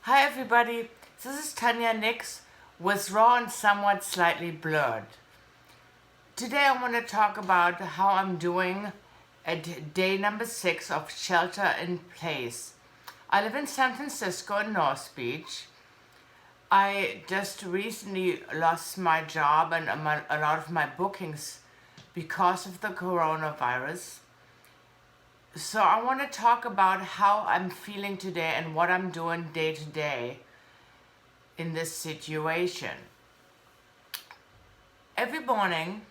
Hi everybody, this is Tanja Nixx with raw and somewhat slightly blurred. Today I want to talk about how I'm doing at day number 6 of shelter in place. I live in San Francisco in North Beach. I just recently lost my job and a lot of my bookings because of the coronavirus. So I want to talk about how I'm feeling today and what I'm doing day to day in this situation. Every morning,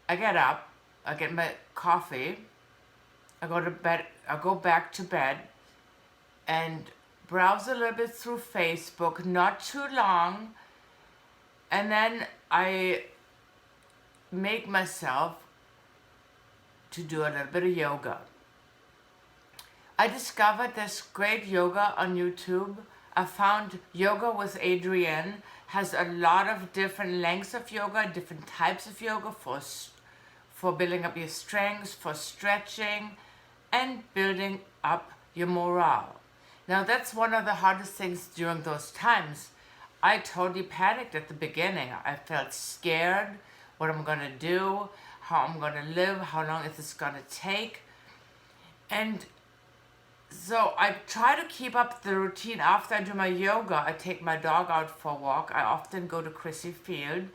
I get up, I get my coffee, I go to bed, I go back to bed and browse a little bit through Facebook, not too long, and then I make myself to do a little bit of yoga. I discovered this great yoga on YouTube. I found Yoga with Adrienne has a lot of different lengths of yoga, different types of yoga for building up your strength, for stretching, and building up your morale. Now that's one of the hardest things during those times. I totally panicked at the beginning. I felt scared, what I'm gonna do, how I'm gonna live, how long is this gonna take. And so I try to keep up the routine. After I do my yoga, I take my dog out for a walk. I often go to Crissy Field.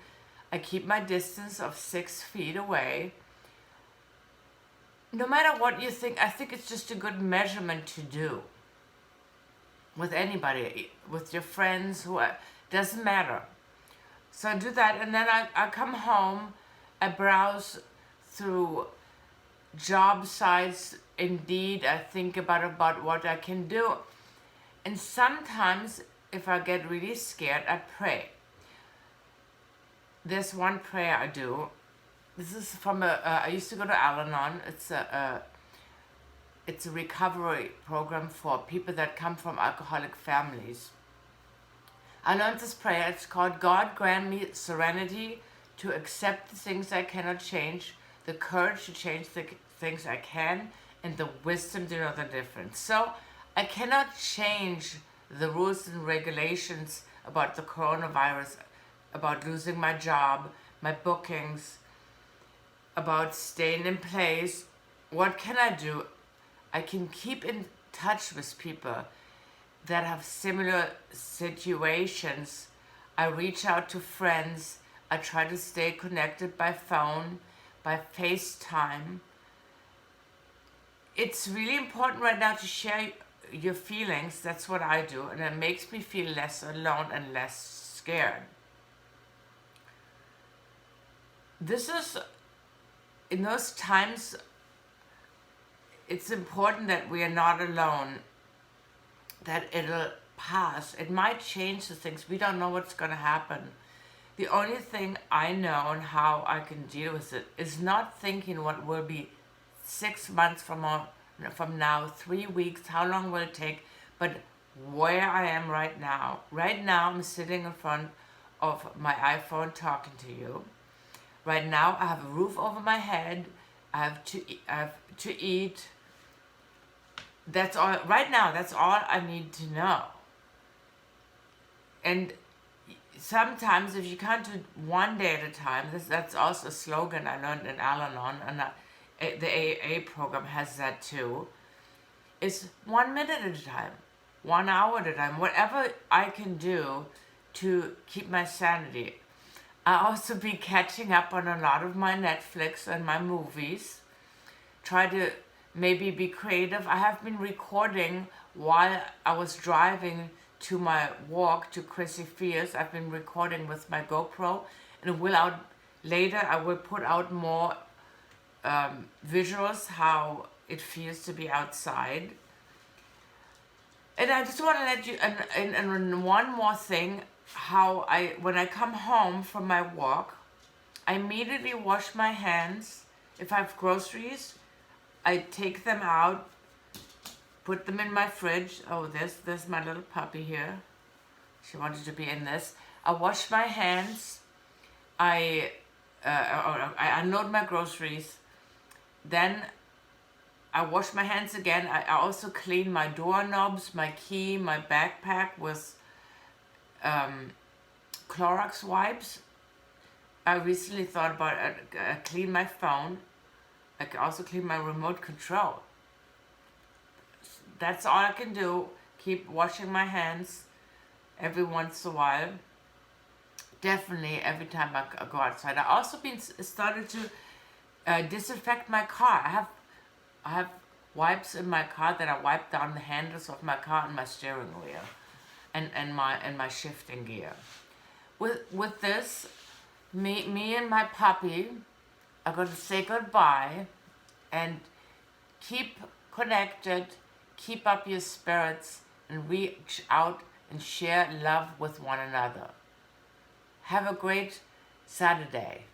I keep my distance of 6 feet away. No matter what you think, I think it's just a good measurement to do. With anybody, with your friends, who doesn't matter. So I do that, and then I come home, I browse through job sites, Indeed, I think about what I can do. And sometimes, if I get really scared, I pray. There's one prayer I do. This is from I used to go to Al-Anon. It's a recovery program for people that come from alcoholic families. I learned this prayer. It's called, God grant me serenity to accept the things I cannot change, the courage to change the things I can, and the wisdom to know the difference. So I cannot change the rules and regulations about the coronavirus, about losing my job, my bookings, about staying in place. What can I do? I can keep in touch with people that have similar situations. I reach out to friends. I try to stay connected by phone, by FaceTime. It's really important right now to share your feelings. That's what I do, and it makes me feel less alone and less scared. This is, in those times, it's important that we are not alone, that it'll pass. It might change the things. We don't know what's going to happen. The only thing I know and how I can deal with it is not thinking what will be 6 months from now, 3 weeks, how long will it take, but where I am right now. Right now, I'm sitting in front of my iPhone talking to you. Right now, I have a roof over my head. I have to eat. That's all. Right now, that's all I need to know. And sometimes, if you can't do one day at a time, that's also a slogan I learned in Al-Anon, and the AA program has that too. It's 1 minute at a time, 1 hour at a time, whatever I can do to keep my sanity. I'll also be catching up on a lot of my Netflix and my movies. Try to maybe be creative. I have been recording while I was driving to my walk to Crissy Fields. I've been recording with my GoPro, and later I will put out more visuals how it feels to be outside. And I just want to let you, and one more thing, when I come home from my walk, I immediately wash my hands. If I have groceries, I take them out, put them in my fridge. Oh, there's my little puppy here. She wanted to be in this. I wash my hands. I unload my groceries. Then I wash my hands again. I also clean my doorknobs, my key, my backpack with Clorox wipes. I recently thought about clean my phone. I can also clean my remote control. That's all I can do. Keep washing my hands every once in a while. Definitely every time I go outside. I also started to disinfect my car. I have wipes in my car that I wipe down the handles of my car and my steering wheel, and my shifting gear. With this, me and my puppy are going to say goodbye, and keep connected, keep up your spirits, and reach out and share love with one another. Have a great Saturday.